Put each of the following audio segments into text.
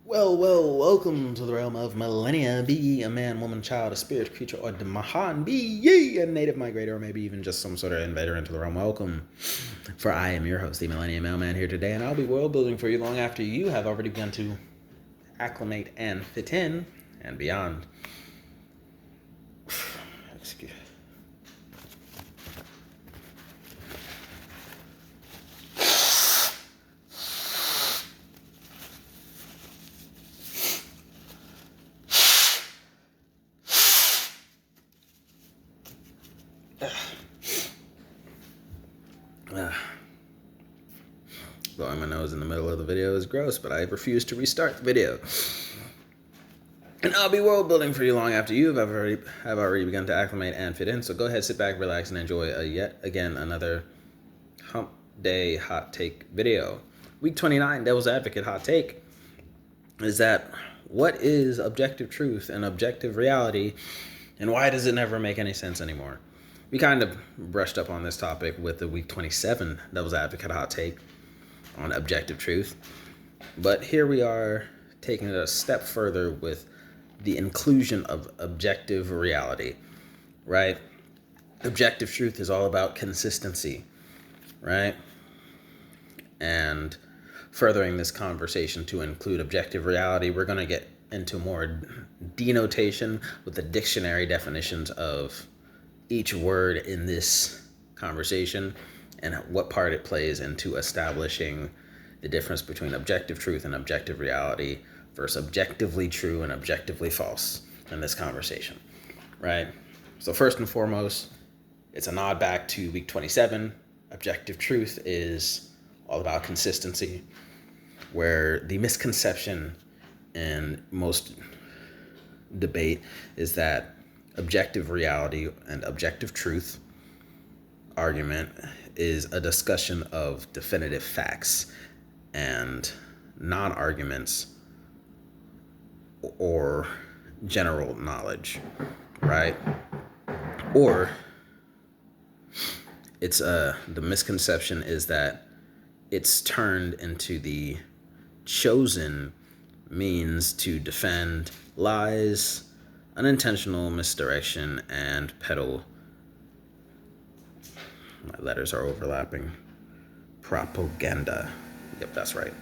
Welcome to the realm of Millenia. Be ye a man, woman, child, a spirit, creature, or Mahan. Be ye a native migrator, or maybe even just some sort of invader into the realm. Welcome. For I am your host, the MILLENIANmailmen, here today, and I'll be world building for you long after you have already begun to acclimate and fit in and beyond. Excuse. Blowing my nose in the middle of the video is gross, but I refuse to restart the video. And I'll be world building for you long after you have already begun to acclimate and fit in. So go ahead, sit back, relax, and enjoy yet again another hump day hot take video. Week 29 Devil's Advocate hot take is that what is objective truth and objective reality, and why does it never make any sense anymore? We kind of brushed up on this topic with the week 27 Devil's Advocate hot take on objective truth. But here we are taking it a step further with the inclusion of objective reality, right? Objective truth is all about consistency, right? And furthering this conversation to include objective reality, we're going to get into more denotation with the dictionary definitions of each word in this conversation and what part it plays into establishing the difference between objective truth and objective reality versus objectively true and objectively false in this conversation, right? So first and foremost, it's a nod back to week 27. Objective truth is all about consistency, where the misconception in most debate is that objective reality and objective truth argument is a discussion of definitive facts and non-arguments or general knowledge, right? Or it's the misconception is that it's turned into the chosen means to defend lies, unintentional misdirection, and peddle. My letters are overlapping. Propaganda. Yep, that's right.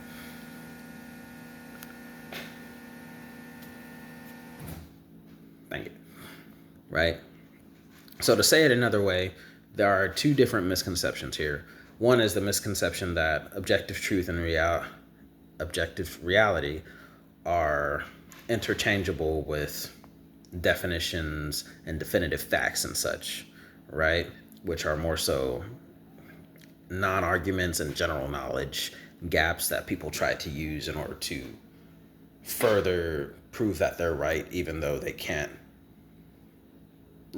Thank you. Right? So to say it another way, there are two different misconceptions here. One is the misconception that objective truth and objective reality are interchangeable with definitions and definitive facts and such, right? Which are more so non-arguments and general knowledge gaps that people try to use in order to further prove that they're right, even though they can't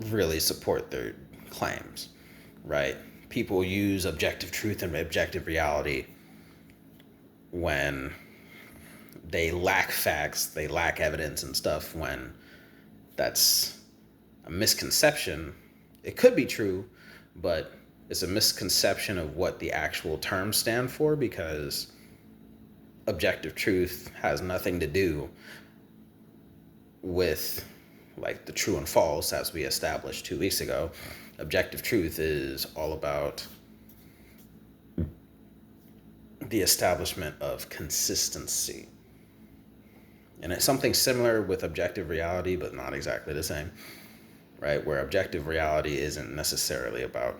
really support their claims, right? People use objective truth and objective reality when they lack facts, they lack evidence and stuff, when that's a misconception. It could be true, but it's a misconception of what the actual terms stand for, because objective truth has nothing to do with like the true and false, as we established 2 weeks ago. Objective truth is all about the establishment of consistency. And it's something similar with objective reality, but not exactly the same, right? Where objective reality isn't necessarily about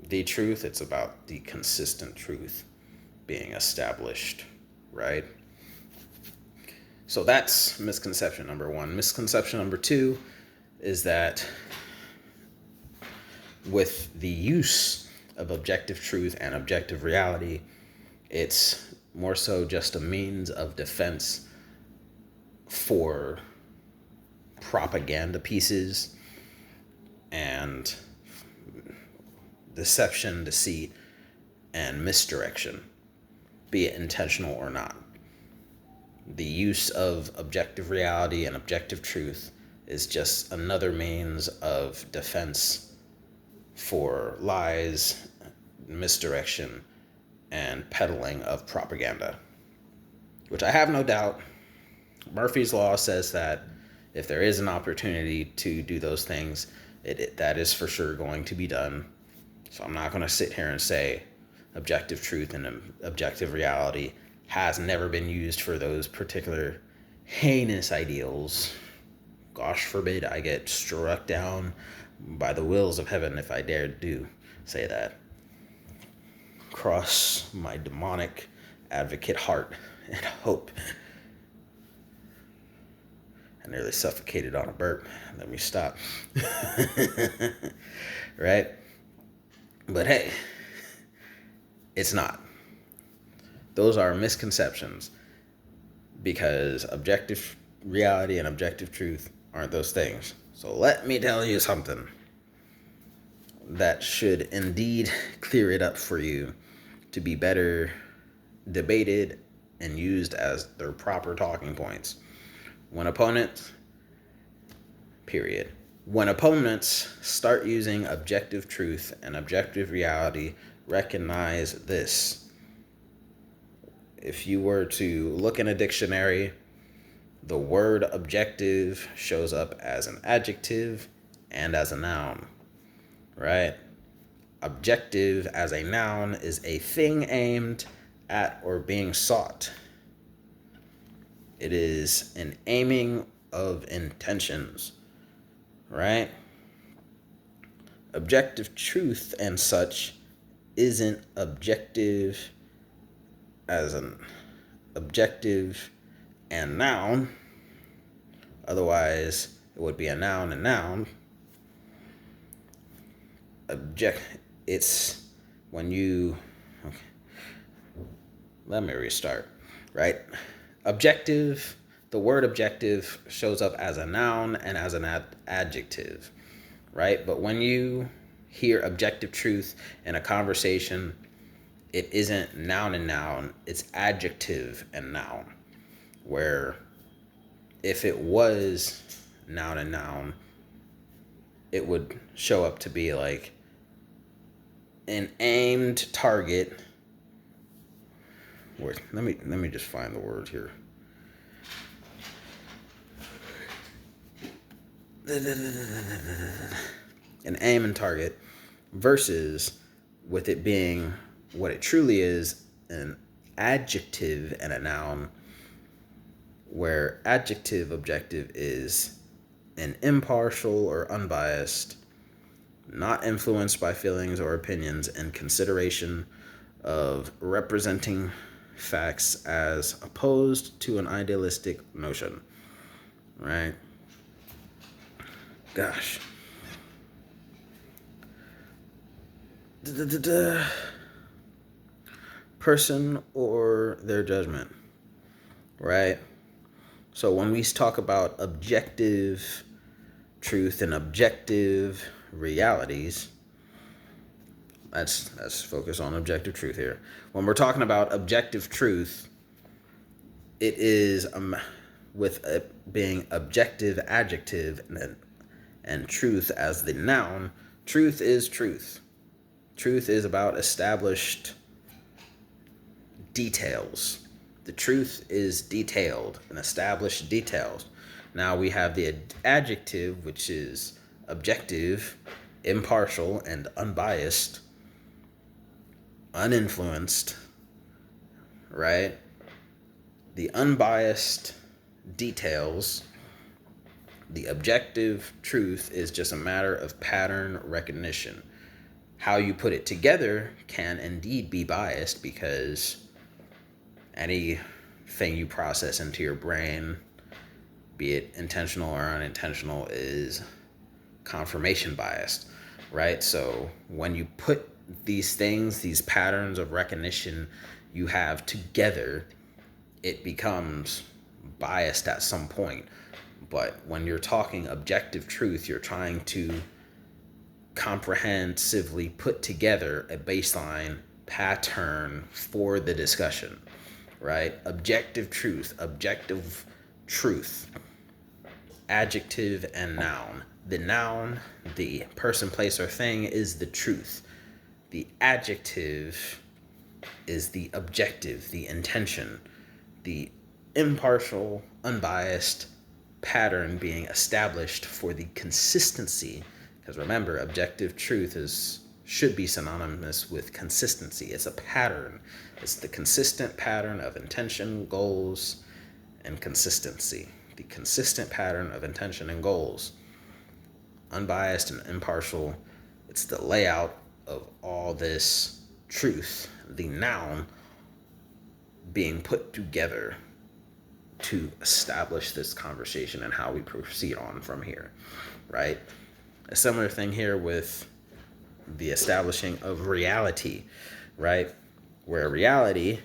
the truth, it's about the consistent truth being established, right? So that's misconception number one. Misconception number two is that with the use of objective truth and objective reality, it's more so just a means of defense for propaganda pieces and deception, deceit, and misdirection, be it intentional or not. The use of objective reality and objective truth is just another means of defense for lies, misdirection, and peddling of propaganda, which I have no doubt Murphy's Law says that if there is an opportunity to do those things, that is for sure going to be done. So I'm not going to sit here and say objective truth and objective reality has never been used for those particular heinous ideals. Gosh forbid I get struck down by the wills of heaven if I dare do say that. Cross my demonic advocate heart and hope. I nearly suffocated on a burp. Let me stop. Right? But hey, it's not. Those are misconceptions, because objective reality and objective truth aren't those things. So let me tell you something that should indeed clear it up for you to be better debated and used as their proper talking points. When opponents start using objective truth and objective reality, recognize this. If you were to look in a dictionary, the word objective shows up as an adjective and as a noun, right? Objective as a noun is a thing aimed at or being sought. It is an aiming of intentions, right? Objective truth and such isn't objective as an objective and noun. Otherwise, it would be a noun and noun. It's when you... Okay. Let me restart, right? Objective, the word objective shows up as a noun and as an adjective, right? But when you hear objective truth in a conversation, it isn't noun and noun, it's adjective and noun. Where if it was noun and noun, it would show up to be like an aimed target. Let me just find the word here. An aim and target, versus with it being what it truly is, an adjective and a noun, where adjective objective is an impartial or unbiased, not influenced by feelings or opinions, and consideration of representing facts as opposed to an idealistic notion, right? Gosh. Person or their judgment, right? So when we talk about objective truth and objective realities, let's focus on objective truth here. When we're talking about objective truth, it is with it being objective adjective and truth as the noun. Truth is truth. Truth is about established details. The truth is detailed and established details. Now we have the adjective, which is objective, impartial, and unbiased, uninfluenced, right? The unbiased details. The objective truth is just a matter of pattern recognition. How you put it together can indeed be biased, because anything you process into your brain, be it intentional or unintentional, is confirmation biased, right? So when you put these things, these patterns of recognition you have together, it becomes biased at some point. But when you're talking objective truth, you're trying to comprehensively put together a baseline pattern for the discussion, right? Objective truth, adjective and noun. The noun, the person, place, or thing, is the truth. The adjective is the objective, the intention, the impartial, unbiased pattern being established for the consistency. Because remember, objective truth should be synonymous with consistency. It's a pattern. It's the consistent pattern of intention, goals, and consistency. The consistent pattern of intention and goals. Unbiased and impartial. It's the layout of all this truth, the noun being put together to establish this conversation and how we proceed on from here, right? A similar thing here with the establishing of reality, right? Where reality,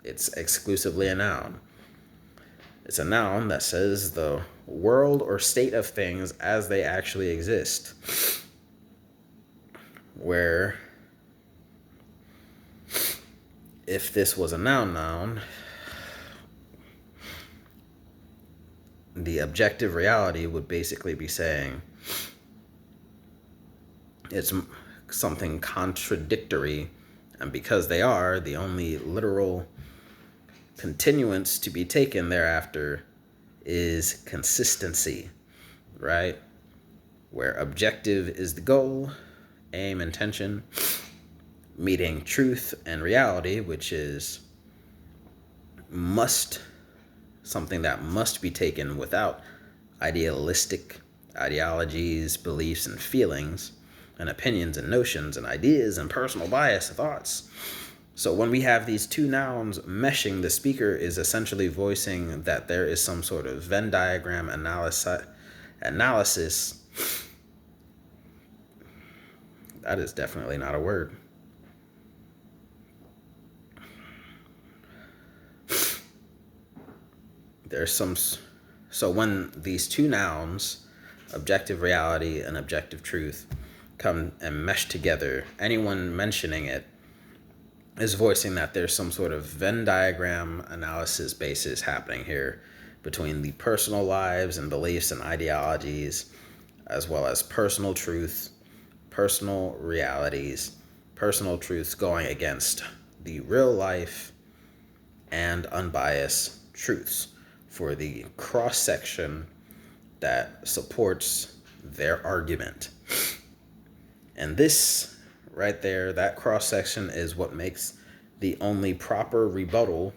it's exclusively a noun. It's a noun that says the world or state of things as they actually exist. Where if this was a noun, the objective reality would basically be saying it's something contradictory, and because they are, the only literal continuance to be taken thereafter is consistency, right? Where objective is the goal, aim, intention, meeting truth and reality, which is something that must be taken without idealistic ideologies, beliefs, and feelings, and opinions and notions and ideas and personal bias and thoughts. So when we have these two nouns meshing, the speaker is essentially voicing that there is some sort of Venn diagram analysis. That is definitely not a word. So when these two nouns, objective reality and objective truth, come and mesh together, anyone mentioning it is voicing that there's some sort of Venn diagram analysis basis happening here between the personal lives and beliefs and ideologies, as well as personal truth, personal realities, personal truths going against the real life and unbiased truths for the cross-section that supports their argument. And this right there, that cross-section is what makes the only proper rebuttal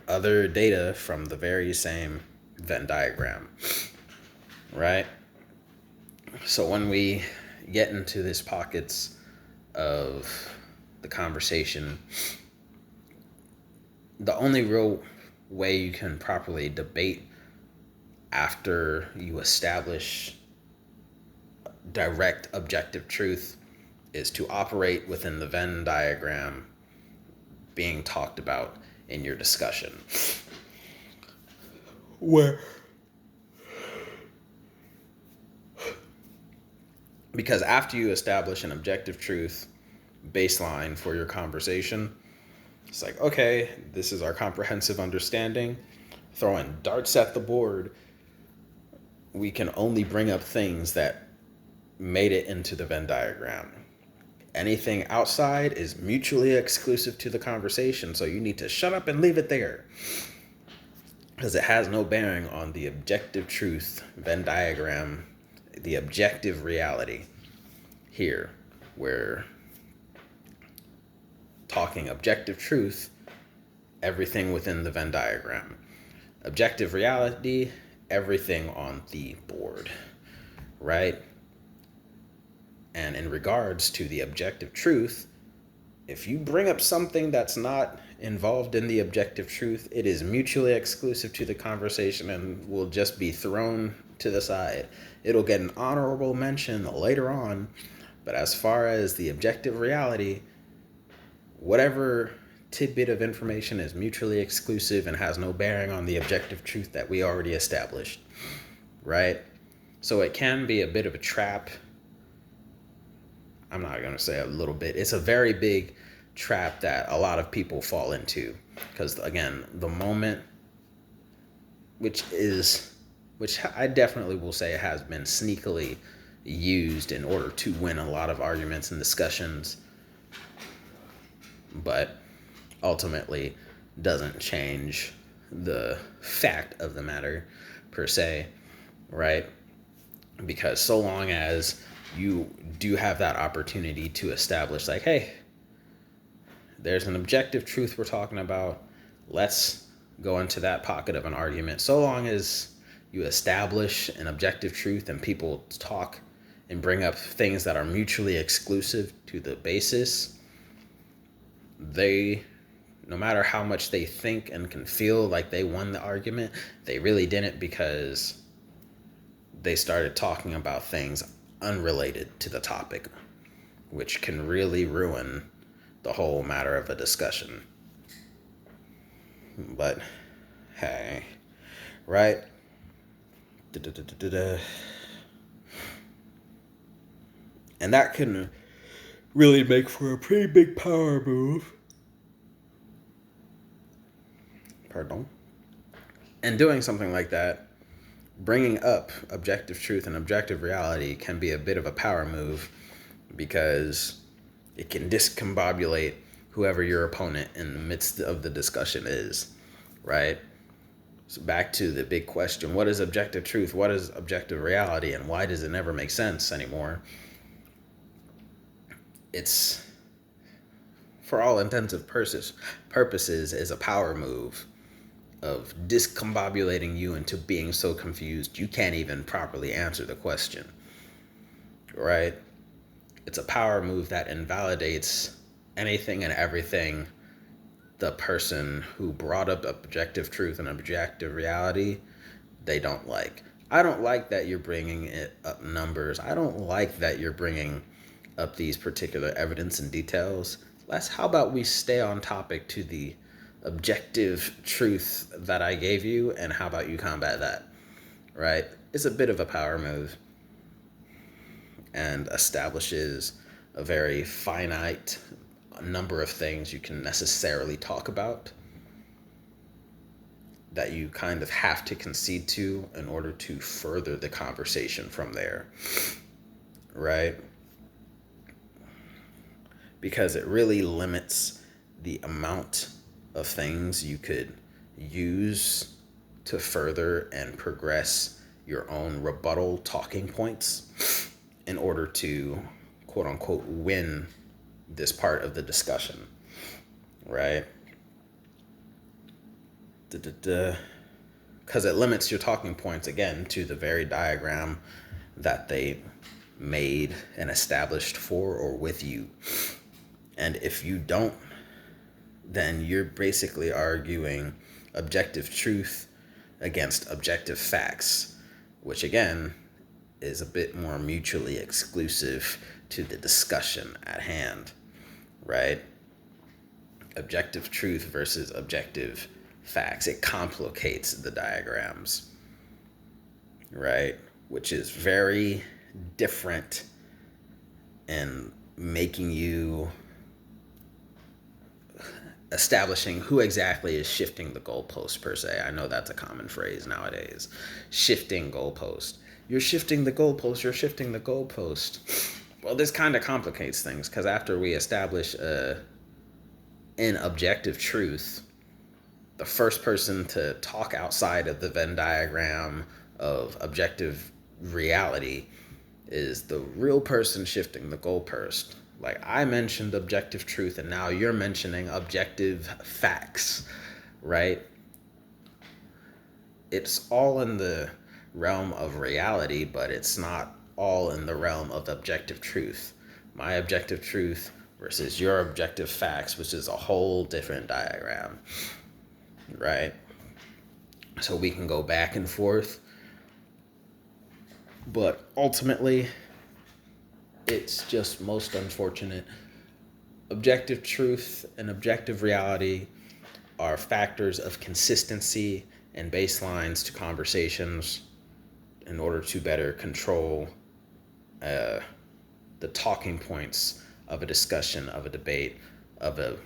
other data from the very same Venn diagram, right? So when we get into these pockets of the conversation, the only real way you can properly debate after you establish direct objective truth is to operate within the Venn diagram being talked about in your discussion. Because after you establish an objective truth baseline for your conversation, it's like, okay, this is our comprehensive understanding. Throwing darts at the board, we can only bring up things that made it into the Venn diagram. Anything outside is mutually exclusive to the conversation, so you need to shut up and leave it there, because it has no bearing on the objective truth Venn diagram, the objective reality here. We're talking objective truth, everything within the Venn diagram. Objective reality, everything on the board, right? And in regards to the objective truth, if you bring up something that's not involved in the objective truth, it is mutually exclusive to the conversation and will just be thrown to the side. It'll get an honorable mention later on, but as far as the objective reality, whatever tidbit of information is mutually exclusive and has no bearing on the objective truth that we already established, right? So it can be a bit of a trap. I'm not going to say a little bit. It's a very big trap that a lot of people fall into. Because, again, the moment, which I definitely will say has been sneakily used in order to win a lot of arguments and discussions. But ultimately, doesn't change the fact of the matter per se, right? Because so long as you do have that opportunity to establish, like, hey, there's an objective truth we're talking about, let's go into that pocket of an argument. So long as you establish an objective truth and people talk and bring up things that are mutually exclusive to the basis, they, no matter how much they think and can feel like they won the argument, they really didn't, because they started talking about things unrelated to the topic, which can really ruin the whole matter of a discussion. But hey, right? And that can really make for a pretty big power move. Pardon. And doing something like that, bringing up objective truth and objective reality, can be a bit of a power move, because it can discombobulate whoever your opponent in the midst of the discussion is, right? So back to the big question, what is objective truth? What is objective reality? And why does it never make sense anymore? It's, for all intents and purposes, is a power move of discombobulating you into being so confused you can't even properly answer the question, right? It's a power move that invalidates anything and everything the person who brought up objective truth and objective reality, they don't like. I don't like that you're bringing it up numbers. I don't like that you're bringing up these particular evidence and details. How about we stay on topic to the objective truth that I gave you, and how about you combat that, right? It's a bit of a power move and establishes a very finite number of things you can necessarily talk about that you kind of have to concede to in order to further the conversation from there, right? Because it really limits the amount of things you could use to further and progress your own rebuttal talking points in order to, quote unquote, win this part of the discussion, right? Because it limits your talking points, again, to the very diagram that they made and established for or with you. And if you don't, then you're basically arguing objective truth against objective facts, which again is a bit more mutually exclusive to the discussion at hand, right? Objective truth versus objective facts. It complicates the diagrams, right? Which is very different in making you establishing who exactly is shifting the goalpost per se. I know that's a common phrase nowadays. Shifting goalpost. You're shifting the goalpost. You're shifting the goalpost. Well, this kind of complicates things, because after we establish an objective truth, the first person to talk outside of the Venn diagram of objective reality is the real person shifting the goalpost. Like, I mentioned objective truth, and now you're mentioning objective facts, right? It's all in the realm of reality, but it's not all in the realm of objective truth. My objective truth versus your objective facts, which is a whole different diagram, right? So we can go back and forth, but ultimately, it's just most unfortunate. Objective truth and objective reality are factors of consistency and baselines to conversations in order to better control the talking points of a discussion, of a debate, of a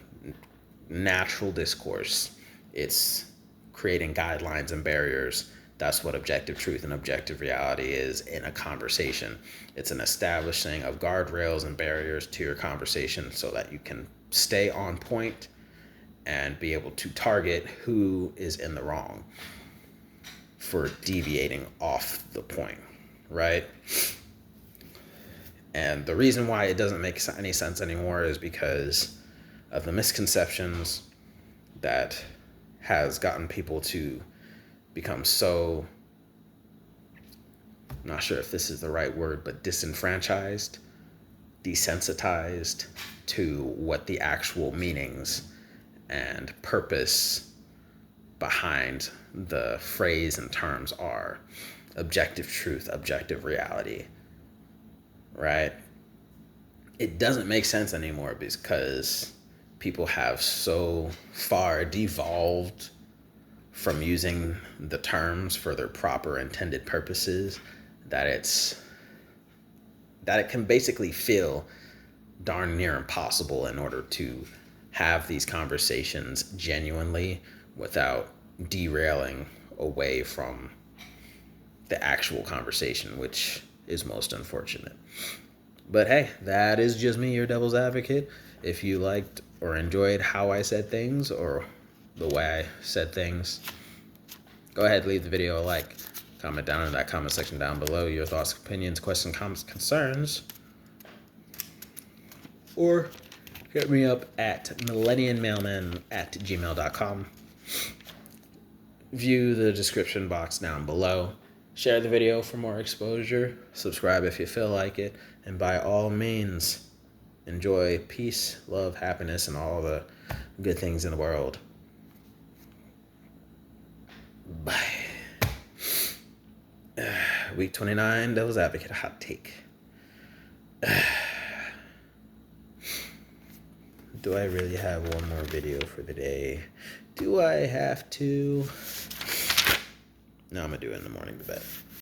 natural discourse. It's creating guidelines and barriers. That's what objective truth and objective reality is in a conversation. It's an establishing of guardrails and barriers to your conversation so that you can stay on point and be able to target who is in the wrong for deviating off the point, right? And the reason why it doesn't make any sense anymore is because of the misconceptions that has gotten people to become so, I'm not sure if this is the right word, but disenfranchised, desensitized to what the actual meanings and purpose behind the phrase and terms are. Objective truth, objective reality, right? It doesn't make sense anymore because people have so far devolved from using the terms for their proper intended purposes that it can basically feel darn near impossible in order to have these conversations genuinely without derailing away from the actual conversation, which is most unfortunate. But hey, that is just me, your devil's advocate. If you liked or enjoyed how I said things or the way I said things, go ahead, leave the video a like. Comment down in that comment section down below your thoughts, opinions, questions, comments, concerns. Or hit me up at MILLENIANmailmen@gmail.com. View the description box down below. Share the video for more exposure. Subscribe if you feel like it. And by all means, enjoy peace, love, happiness, and all the good things in the world. Bye. Week 29, Devil's Advocate, hot take. Do I really have one more video for the day? Do I have to? No, I'm going to do it in the morning to bed.